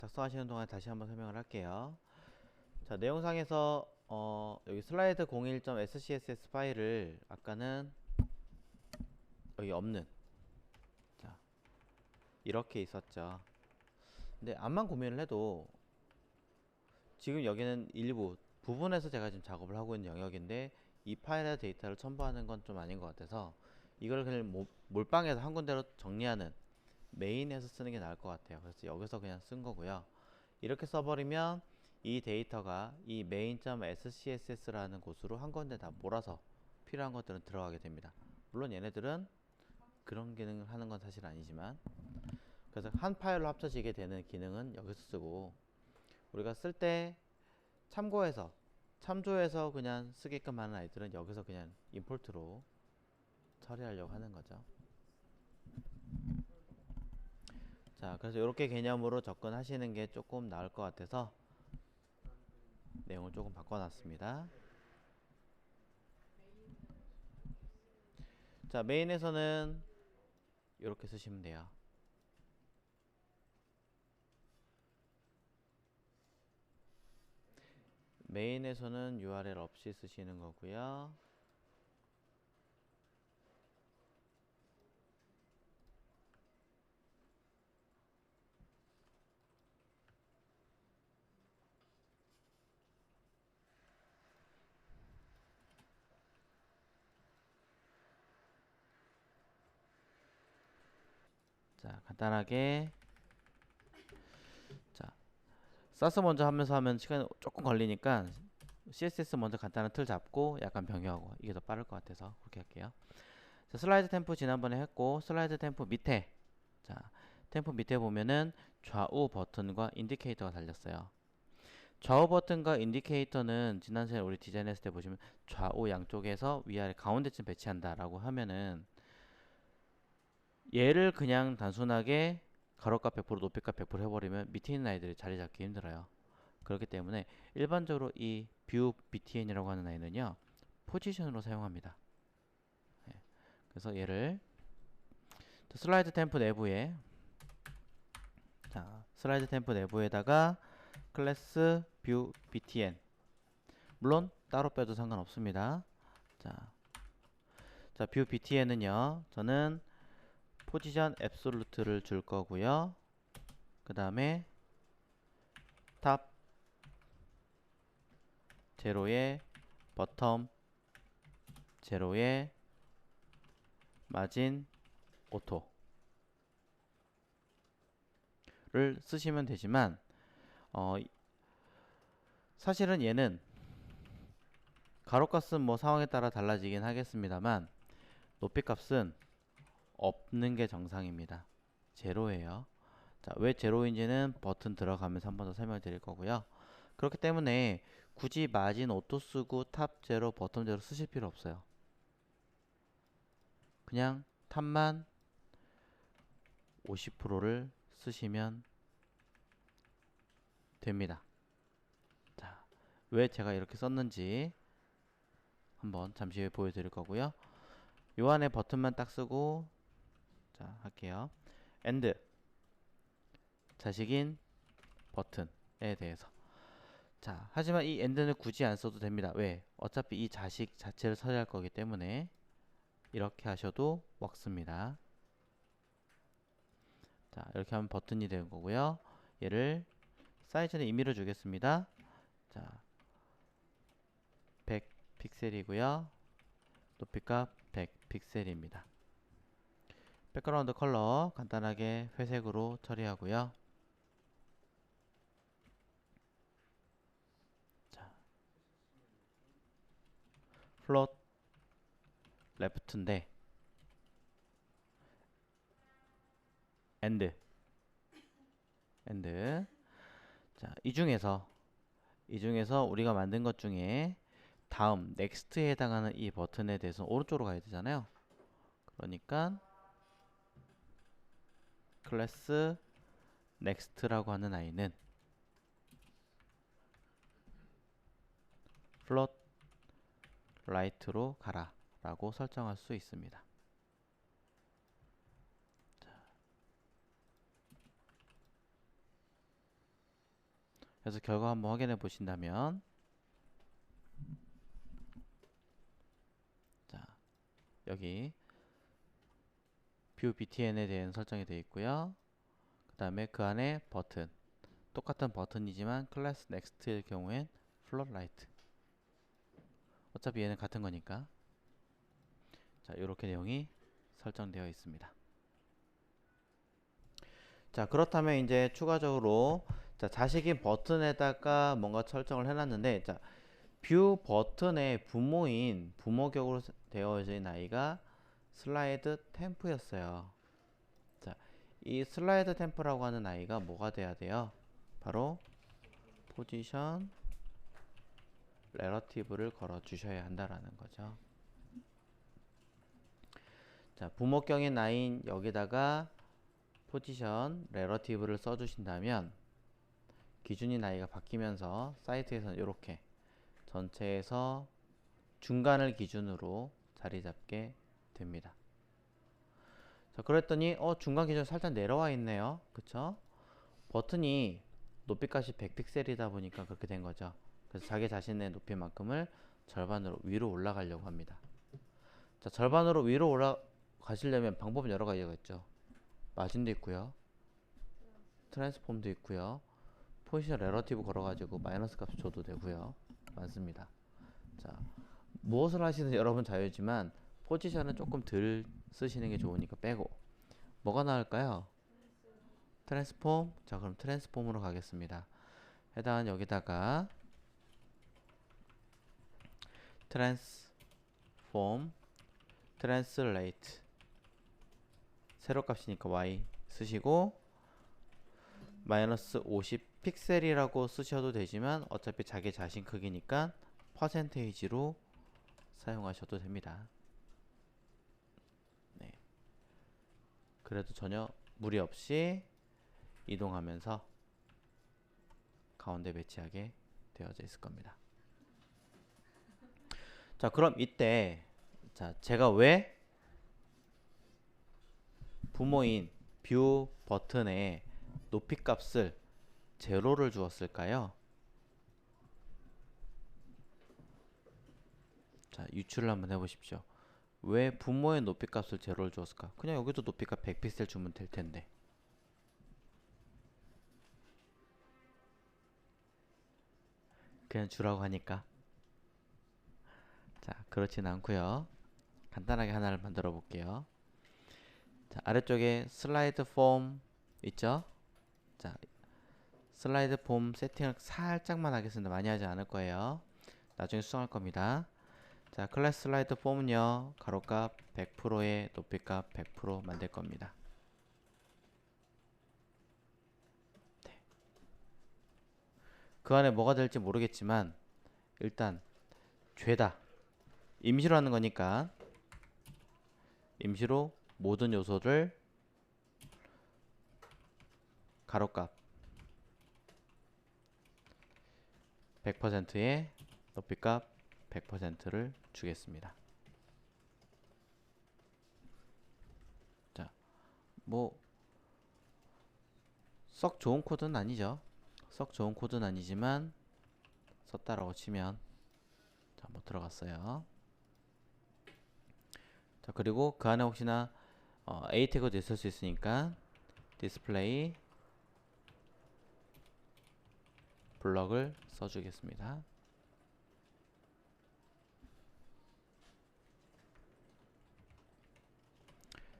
작성하시는 동안 다시 한번 설명을 할게요. 자, 내용상에서 여기 슬라이드 01.scss 파일을 아까는 여기 없는, 자, 이렇게 있었죠. 근데 암만 고민을 해도 지금 여기는 일부 부분에서 제가 지금 작업을 하고 있는 영역인데 이 파일의 데이터를 첨부하는 건 좀 아닌 것 같아서 이걸 그냥 몰빵해서 한 군데로 정리하는 메인에서 쓰는 게 나을 것 같아요. 그래서 여기서 그냥 쓴 거고요. 이렇게 써버리면 이 데이터가 이 main.scss라는 곳으로 한 건데 다 몰아서 필요한 것들은 들어가게 됩니다. 물론 얘네들은 그런 기능을 하는 건 사실 아니지만, 그래서 한 파일로 합쳐지게 되는 기능은 여기서 쓰고, 우리가 쓸 때 참조해서 그냥 쓰게끔 하는 아이들은 여기서 그냥 임포트로 처리하려고 하는 거죠. 자, 그래서 이렇게 개념으로 접근하시는 게 조금 나을 것 같아서 내용을 조금 바꿔놨습니다. 자, 메인에서는 이렇게 쓰시면 돼요. 메인에서는 URL 없이 쓰시는 거고요. 자, 간단하게, 자, 사스 먼저 하면 시간이 조금 걸리니까 CSS 먼저 간단한 틀 잡고 약간 병행하고, 이게 더 빠를 것 같아서 그렇게 할게요. 자, 슬라이드 템포 지난번에 했고, 슬라이드 템포 밑에, 자, 템포 밑에 보면은 좌우 버튼과 인디케이터가 달렸어요. 좌우 버튼과 인디케이터는 지난 시간에 우리 디자인했을 때 보시면 좌우 양쪽에서 위아래 가운데쯤 배치한다 라고 하면은, 얘를 그냥 단순하게 가로값 100% 높이값 100% 해버리면 밑에 있는 아이들이 자리 잡기 힘들어요. 그렇기 때문에 일반적으로 이 뷰 btn이라고 하는 아이는요, 포지션으로 사용합니다. 네. 그래서 얘를 슬라이드 템프 내부에, 자, 슬라이드 템프 내부에다가 클래스 뷰 btn, 물론 따로 빼도 상관없습니다. 자, 뷰 btn은요, 저는 포지션 앱솔루트를 줄 거고요. 그 다음에 탑 제로에 버텀 제로에 마진 오토를 쓰시면 되지만, 사실은 얘는 가로값은 뭐 상황에 따라 달라지긴 하겠습니다만 높이값은 없는 게 정상입니다. 제로예요. 자, 왜 제로인지는 버튼 들어가면서 한 번 더 설명을 드릴 거고요. 그렇기 때문에 굳이 마진 오토 쓰고 탑 제로 버텀 제로 쓰실 필요 없어요. 그냥 탑만 50%를 쓰시면 됩니다. 자, 왜 제가 이렇게 썼는지 한번 잠시 후에 보여드릴 거고요. 요 안에 버튼만 딱 쓰고, 자, 할게요. and 자식인 버튼에 대해서. 자, 하지만 이 and는 굳이 안 써도 됩니다. 왜? 어차피 이 자식 자체를 처리할 거기 때문에 이렇게 하셔도 먹습니다. 자, 이렇게 하면 버튼이 되는 거고요. 얘를 사이즈는 임의로 주겠습니다. 자, 100 픽셀이고요. 높이값 100 픽셀입니다. 백그라운드 컬러 간단하게 회색으로 처리하고요. 자, 플롯 레프트인데 엔드. 자, 이 중에서 우리가 만든 것 중에 다음 넥스트에 해당하는 이 버튼에 대해서 오른쪽으로 가야 되잖아요. 그러니까 클래스 넥스트라고 하는 아이는 플롯 라이트로 가라 라고 설정할 수 있습니다. 자, 그래서 결과 한번 확인해 보신다면, 자, 여기 뷰 btn에 대한 설정이 되어 있고요. 그 다음에 그 안에 버튼, 똑같은 버튼이지만 클래스 넥스트의 경우엔 플롯 라이트, 어차피 얘는 같은 거니까. 자, 이렇게 내용이 설정되어 있습니다. 자, 그렇다면 이제 추가적으로, 자, 자식인 버튼에다가 뭔가 설정을 해놨는데, 자, 뷰 버튼의 부모인 부모격으로 되어진 아이가 슬라이드 템프였어요. 자, 이 슬라이드 템프라고 하는 아이가 뭐가 돼야 돼요? 바로 포지션 레러티브를 걸어 주셔야 한다라는 거죠. 자, 부모격인 아이인 여기다가 포지션 레러티브를 써주신다면 기준인 아이가 바뀌면서 사이트에서는 이렇게 전체에서 중간을 기준으로 자리 잡게 됩니다. 자, 그랬더니 중간 기준 살짝 내려와 있네요. 그쵸? 버튼이 높이값이 100픽셀이다 보니까 그렇게 된 거죠. 그래서 자기 자신의 높이만큼을 절반으로 위로 올라가려고 합니다. 자, 절반으로 위로 올라가시려면 방법은 여러 가지가 있죠. 마진도 있고요, 트랜스폼도 있고요, 포지션 레러티브 걸어가지고 마이너스 값 줘도 되고요. 많습니다. 자, 무엇을 하시든 여러분 자유지만 포지션은 조금 덜 쓰시는 게 좋으니까 빼고, 뭐가 나을까요? 트랜스폼. 자, 그럼 트랜스폼으로 가겠습니다. 해당은 여기다가 트랜스폼 트랜슬레이트, 세로 값이니까 y 쓰시고 마이너스 50 픽셀이라고 쓰셔도 되지만 어차피 자기 자신 크기니까 퍼센테이지로 사용하셔도 됩니다. 네. 그래도 전혀 무리 없이 이동하면서 가운데 배치하게 되어져 있을 겁니다. 자, 그럼 이때, 자, 제가 왜 부모인 뷰 버튼에 높이 값을 제로를 주었을까요? 자, 유추를 한번 해보십시오. 왜 부모의 높이 값을 제로를 주었을까? 그냥 여기도 높이값 100픽셀 주면 될 텐데. 그냥 주라고 하니까. 자, 그렇진 않고요. 간단하게 하나를 만들어 볼게요. 자, 아래쪽에 슬라이드 폼 있죠? 자, 슬라이드 폼 세팅을 살짝만 하겠습니다. 많이 하지 않을 거예요. 나중에 수정할 겁니다. 자, 클래스 슬라이드 폼은요, 가로값 100%의 높이값 100% 만들 겁니다. 네. 그 안에 뭐가 될지 모르겠지만 일단 죄다 임시로 하는 거니까 임시로 모든 요소를 가로값 100%의 높이값 100%를 주겠습니다. 자, 뭐 썩 좋은 코드는 아니죠. 썩 좋은 코드는 아니지만 썼다라고 치면, 자, 뭐 들어갔어요. 자, 그리고 그 안에 혹시나 A 태그도 있을 수 있으니까 디스플레이 블럭을 써주겠습니다.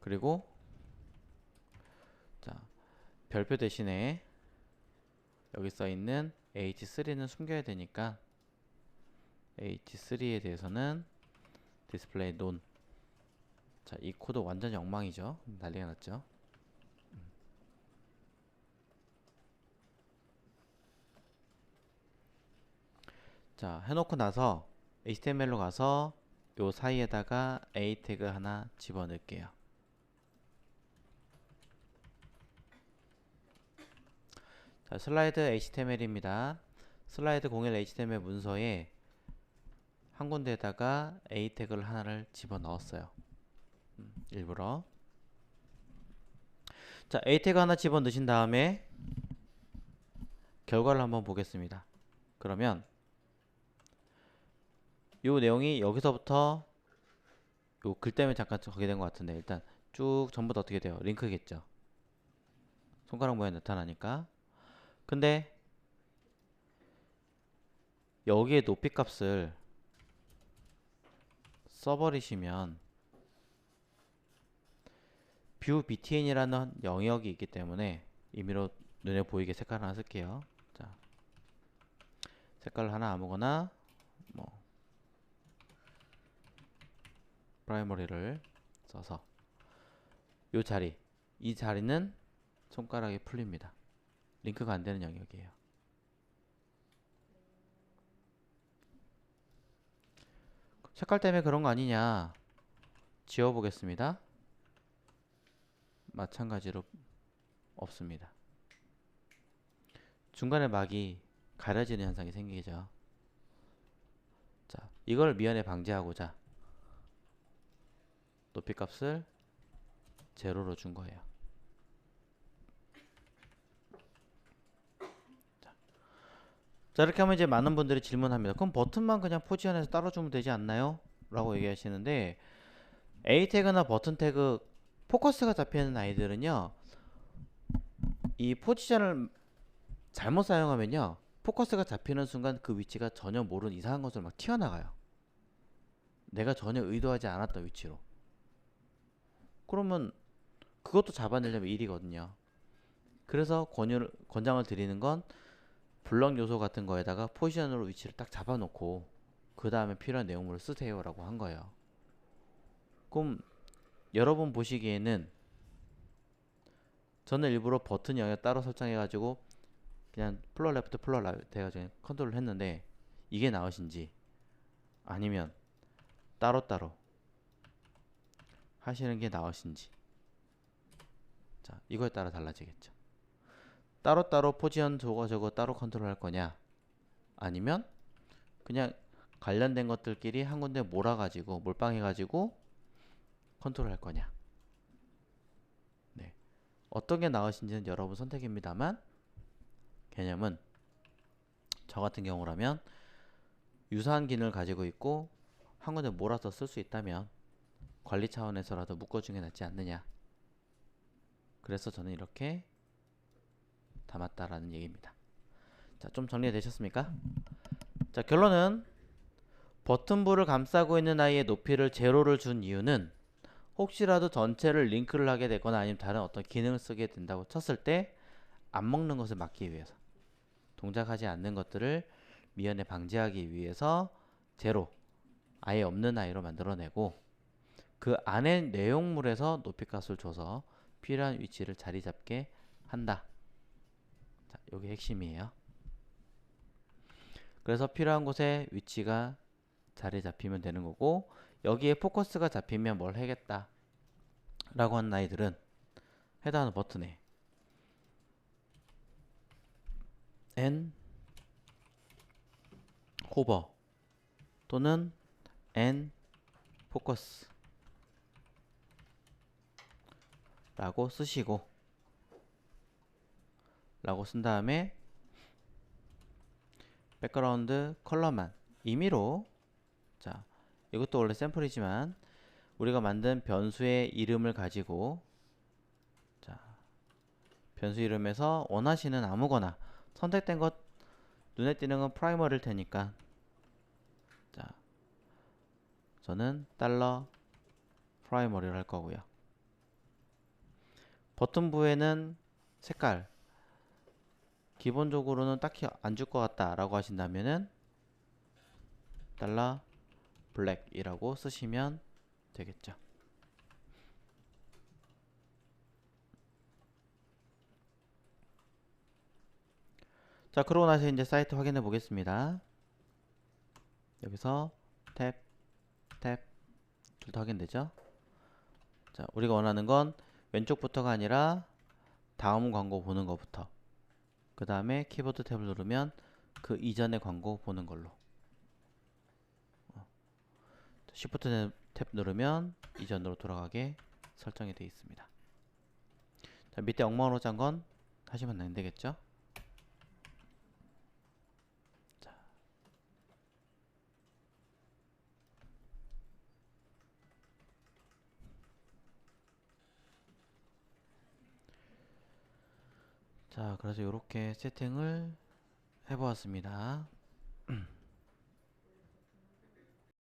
그리고 자, 별표 대신에 여기 써있는 H3는 숨겨야 되니까 H3에 대해서는 디스플레이 논. 자, 이 코드 완전히 엉망이죠. 난리가 났죠. 자, 해놓고 나서 HTML로 가서 요 사이에다가 A 태그 하나 집어넣을게요. 자, 슬라이드 HTML입니다. 슬라이드 01 HTML 문서에 한 군데에다가 A 태그를 하나를 집어넣었어요. 일부러. 자, A 태그 하나 집어넣으신 다음에 결과를 한번 보겠습니다. 그러면 요 내용이 여기서부터 요 글 때문에 잠깐 거게 된 것 같은데, 일단 쭉 전부 다 어떻게 돼요? 링크겠죠. 손가락 모양이 나타나니까. 근데 여기에 높이 값을 써버리시면 뷰 btn이라는 영역이 있기 때문에 임의로 눈에 보이게 색깔 하나 쓸게요. 자, 색깔 하나 아무거나 뭐 프라이머리를 써서 요 자리, 이 자리는 손가락에 풀립니다. 링크가 안 되는 영역이에요. 색깔 때문에 그런 거 아니냐? 지워보겠습니다. 마찬가지로 없습니다. 중간에 막이 가려지는 현상이 생기죠. 자, 이걸 미연에 방지하고자 높이 값을 제로로 준 거예요. 자, 이렇게 하면 이제 많은 분들이 질문합니다. 그럼 버튼만 그냥 포지션에서 따로 주면 되지 않나요? 라고 얘기하시는데, A 태그나 버튼 태그 포커스가 잡히는 아이들은요, 이 포지션을 잘못 사용하면요, 포커스가 잡히는 순간 그 위치가 전혀 모르는 이상한 것으로 막 튀어나가요. 내가 전혀 의도하지 않았던 위치로. 그러면 그것도 잡아내려면 일이거든요. 그래서 권장을 드리는 건 블럭 요소 같은 거에다가 포지션으로 위치를 딱 잡아놓고 그 다음에 필요한 내용물을 쓰세요 라고 한 거예요. 그럼 여러분 보시기에는 저는 일부러 버튼 영역 따로 설정해 가지고 그냥 플로어 레프트 플로어 라이트 해가지고 컨트롤을 했는데, 이게 나으신지 아니면 따로따로 하시는 게 나으신지, 자, 이거에 따라 달라지겠죠. 따로따로 포지션 저거 따로 컨트롤 할 거냐, 아니면 그냥 관련된 것들끼리 한 군데 몰아가지고 몰빵해가지고 컨트롤 할 거냐. 네. 어떤 게 나으신지는 여러분 선택입니다만, 개념은 저 같은 경우라면 유사한 기능을 가지고 있고 한 군데 몰아서 쓸 수 있다면 관리 차원에서라도 묶어주는 게 낫지 않느냐. 그래서 저는 이렇게 담았다라는 얘기입니다. 자, 좀 정리가 되셨습니까? 자, 결론은 버튼부를 감싸고 있는 아이의 높이를 제로를 준 이유는 혹시라도 전체를 링크를 하게 되거나 아니면 다른 어떤 기능을 쓰게 된다고 쳤을 때 안 먹는 것을 막기 위해서, 동작하지 않는 것들을 미연에 방지하기 위해서 제로, 아예 없는 아이로 만들어내고 그 안에 내용물에서 높이 값을 줘서 필요한 위치를 자리 잡게 한다. 자, 요게 핵심이에요. 그래서 필요한 곳에 위치가 자리 잡히면 되는 거고, 여기에 포커스가 잡히면 뭘 해야겠다 라고 하는 아이들은 해당하는 버튼에 N 호버 또는 N 포커스 라고 쓰시고, 라고 쓴 다음에 백그라운드 컬러만 임의로, 자, 이것도 원래 샘플이지만 우리가 만든 변수의 이름을 가지고, 자, 변수 이름에서 원하시는 아무거나 선택된 것, 눈에 띄는 건 프라이머리일 테니까, 자, 저는 달러 프라이머리를 할 거고요. 버튼부에는 색깔 기본적으로는 딱히 안 줄 것 같다 라고 하신다면은 달러 블랙이라고 쓰시면 되겠죠. 자, 그러고 나서 이제 사이트 확인해 보겠습니다. 여기서 탭, 탭 둘 다 확인되죠? 자, 우리가 원하는 건 왼쪽부터가 아니라 다음 광고 보는 것부터, 그 다음에 키보드 탭을 누르면 그 이전의 광고 보는 걸로, Shift 탭 누르면 이전으로 돌아가게 설정이 되어 있습니다. 자, 밑에 엉망으로 짠 건 하시면 안 되겠죠? 자, 그래서 이렇게 세팅을 해보았습니다.